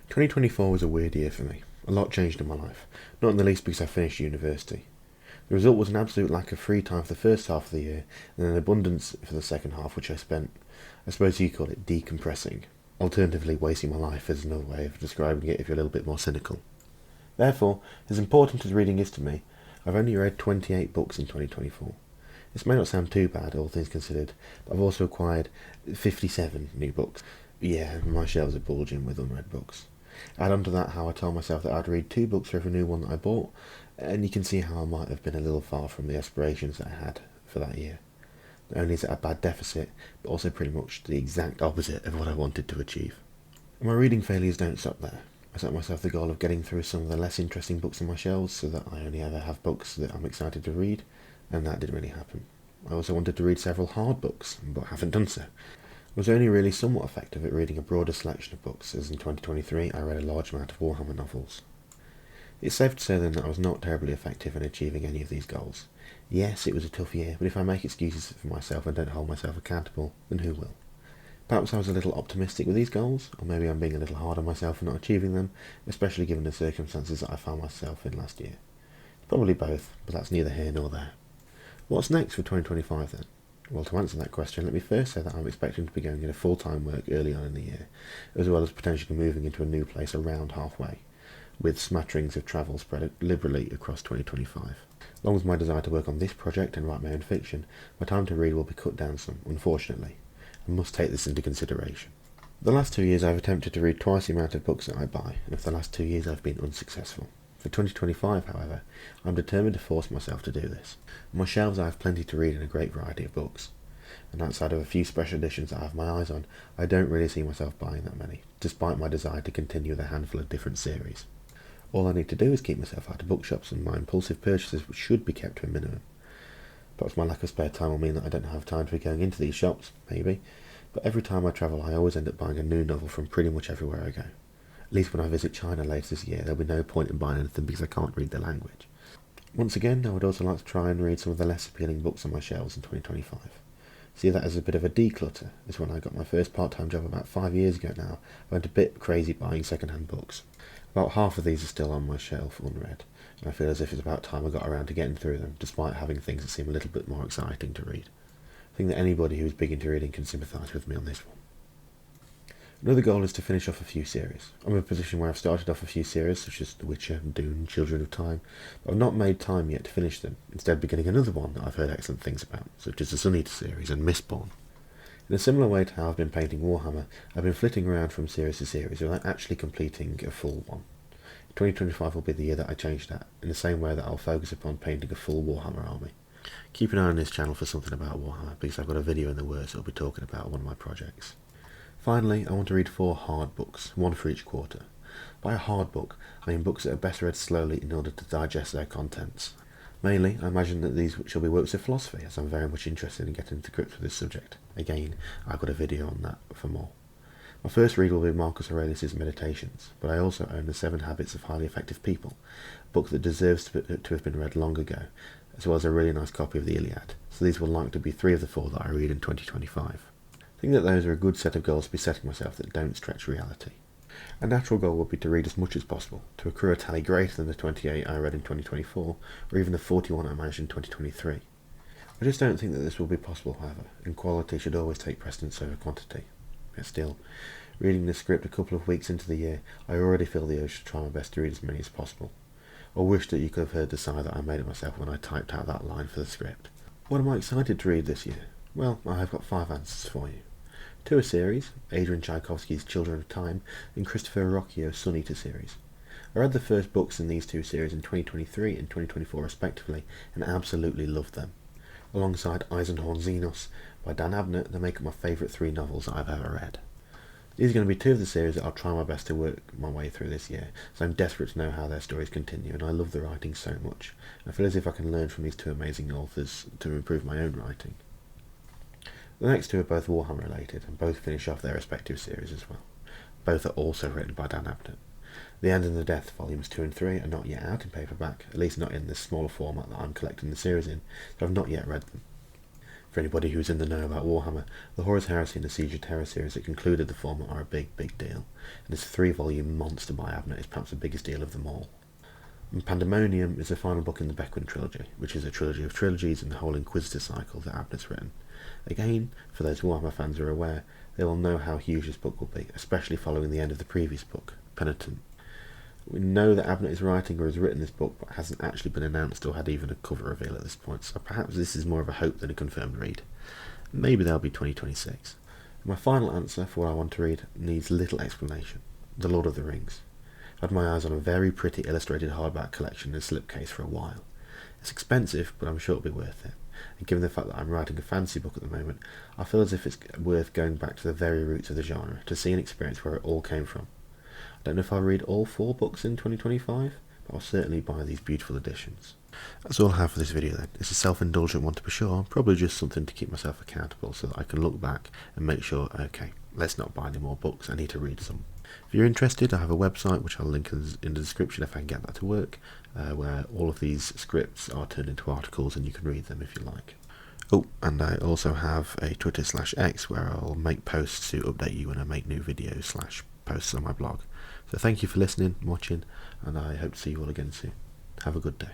2024 was a weird year for me. A lot changed in my life, not in the least because I finished university. The result was an absolute lack of free time for the first half of the year, and an abundance for the second half, which I spent, I suppose you call it, decompressing. Alternatively, wasting my life is another way of describing it if you're a little bit more cynical. Therefore, as important as reading is to me, I've only read 28 books in 2024. This may not sound too bad, all things considered, but I've also acquired 57 new books. Yeah, my shelves are bulging with unread books. Add on to that how I told myself that I'd read 2 books for every new one that I bought, and you can see how I might have been a little far from the aspirations that I had for that year. Not only is it a bad deficit, but also pretty much the exact opposite of what I wanted to achieve. And my reading failures don't stop there. I set myself the goal of getting through some of the less interesting books on my shelves so that I only ever have books that I'm excited to read, and that didn't really happen. I also wanted to read several hard books, but haven't done so. I was only really somewhat effective at reading a broader selection of books, as in 2023 I read a large amount of Warhammer novels. It's safe to say then that I was not terribly effective in achieving any of these goals. Yes, it was a tough year, but if I make excuses for myself and don't hold myself accountable, then who will? Perhaps I was a little optimistic with these goals, or maybe I'm being a little hard on myself for not achieving them, especially given the circumstances that I found myself in last year. Probably both, but that's neither here nor there. What's next for 2025 then? Well, to answer that question, let me first say that I'm expecting to be going into full-time work early on in the year, as well as potentially moving into a new place around halfway, with smatterings of travel spread liberally across 2025. As long as my desire to work on this project and write my own fiction, my time to read will be cut down some, unfortunately. I must take this into consideration. The last 2 years I've attempted to read twice the amount of books that I buy, and for the last 2 years I've been unsuccessful. For 2025, however, I'm determined to force myself to do this. On my shelves I have plenty to read in a great variety of books, and outside of a few special editions that I have my eyes on, I don't really see myself buying that many, despite my desire to continue with a handful of different series. All I need to do is keep myself out of bookshops, and my impulsive purchases should be kept to a minimum. Perhaps my lack of spare time will mean that I don't have time to be going into these shops, maybe, but every time I travel I always end up buying a new novel from pretty much everywhere I go. At least when I visit China later this year, there'll be no point in buying anything because I can't read the language. Once again, I would also like to try and read some of the less appealing books on my shelves in 2025. See that as a bit of a declutter, as when I got my first part-time job about 5 years ago now, I went a bit crazy buying second-hand books. About half of these are still on my shelf unread, and I feel as if it's about time I got around to getting through them, despite having things that seem a little bit more exciting to read. I think that anybody who's big into reading can sympathise with me on this one. Another goal is to finish off a few series. I'm in a position where I've started off a few series, such as The Witcher, Dune, Children of Time, but I've not made time yet to finish them, instead beginning another one that I've heard excellent things about, such as the Sun Eater series and Mistborn. In a similar way to how I've been painting Warhammer, I've been flitting around from series to series without actually completing a full one. 2025 will be the year that I change that, in the same way that I'll focus upon painting a full Warhammer army. Keep an eye on this channel for something about Warhammer, because I've got a video in the works that will be talking about one of my projects. Finally, I want to read 4 hard books, one for each quarter. By a hard book, I mean books that are best read slowly in order to digest their contents. Mainly, I imagine that these shall be works of philosophy, as I'm very much interested in getting to grips with this subject. Again, I've got a video on that for more. My first read will be Marcus Aurelius' Meditations, but I also own The 7 Habits of Highly Effective People, a book that deserves to have been read long ago, as well as a really nice copy of the Iliad, so these will likely be 3 of the 4 that I read in 2025. I think that those are a good set of goals to be setting myself that don't stretch reality. A natural goal would be to read as much as possible, to accrue a tally greater than the 28 I read in 2024, or even the 41 I managed in 2023. I just don't think that this will be possible, however, and quality should always take precedence over quantity. Yet still, reading this script a couple of weeks into the year, I already feel the urge to try my best to read as many as possible. I wish that you could have heard the sigh that I made at myself when I typed out that line for the script. What am I excited to read this year? Well, I have got 5 answers for you. 2 a series, Adrian Tchaikovsky's Children of Time and Christopher Ruocchio's Sun Eater series. I read the first books in these 2 series in 2023 and 2024 respectively, and absolutely loved them. Alongside Eisenhorn Xenos by Dan Abnett, they make up my favourite 3 novels that I've ever read. These are going to be 2 of the series that I'll try my best to work my way through this year, so I'm desperate to know how their stories continue, and I love the writing so much. I feel as if I can learn from these 2 amazing authors to improve my own writing. The next 2 are both Warhammer related, and both finish off their respective series as well. Both are also written by Dan Abnett. The End and the Death volumes 2 and 3 are not yet out in paperback, at least not in this smaller format that I'm collecting the series in, so I've not yet read them. For anybody who's in the know about Warhammer, the Horus Heresy and the Siege of Terror series that concluded the former are a big, big deal, and this 3-volume monster by Abnett is perhaps the biggest deal of them all. And Pandemonium is the final book in the Bequin trilogy, which is a trilogy of trilogies and the whole Inquisitor cycle that Abnett's written. Again, for those Warhammer fans who are aware, they will know how huge this book will be, especially following the end of the previous book, Penitent. We know that Abnett is writing or has written this book, but hasn't actually been announced or had even a cover reveal at this point, so perhaps this is more of a hope than a confirmed read. Maybe that'll be 2026. My final answer for what I want to read needs little explanation. The Lord of the Rings. I've had my eyes on a very pretty illustrated hardback collection in a slipcase for a while. It's expensive, but I'm sure it'll be worth it. And given the fact that I'm writing a fantasy book at the moment, I feel as if it's worth going back to the very roots of the genre to see and experience where it all came from. I don't know if I'll read all 4 books in 2025, but I'll certainly buy these beautiful editions. That's all I have for this video then. It's a self-indulgent one to be sure, probably just something to keep myself accountable so that I can look back and make sure, okay, let's not buy any more books, I need to read some. If you're interested, I have a website which I'll link in the description if I can get that to work, where all of these scripts are turned into articles and you can read them if you like. Oh, and I also have a Twitter/X where I'll make posts to update you when I make new videos/posts on my blog. So thank you for listening, watching, and I hope to see you all again soon. Have a good day.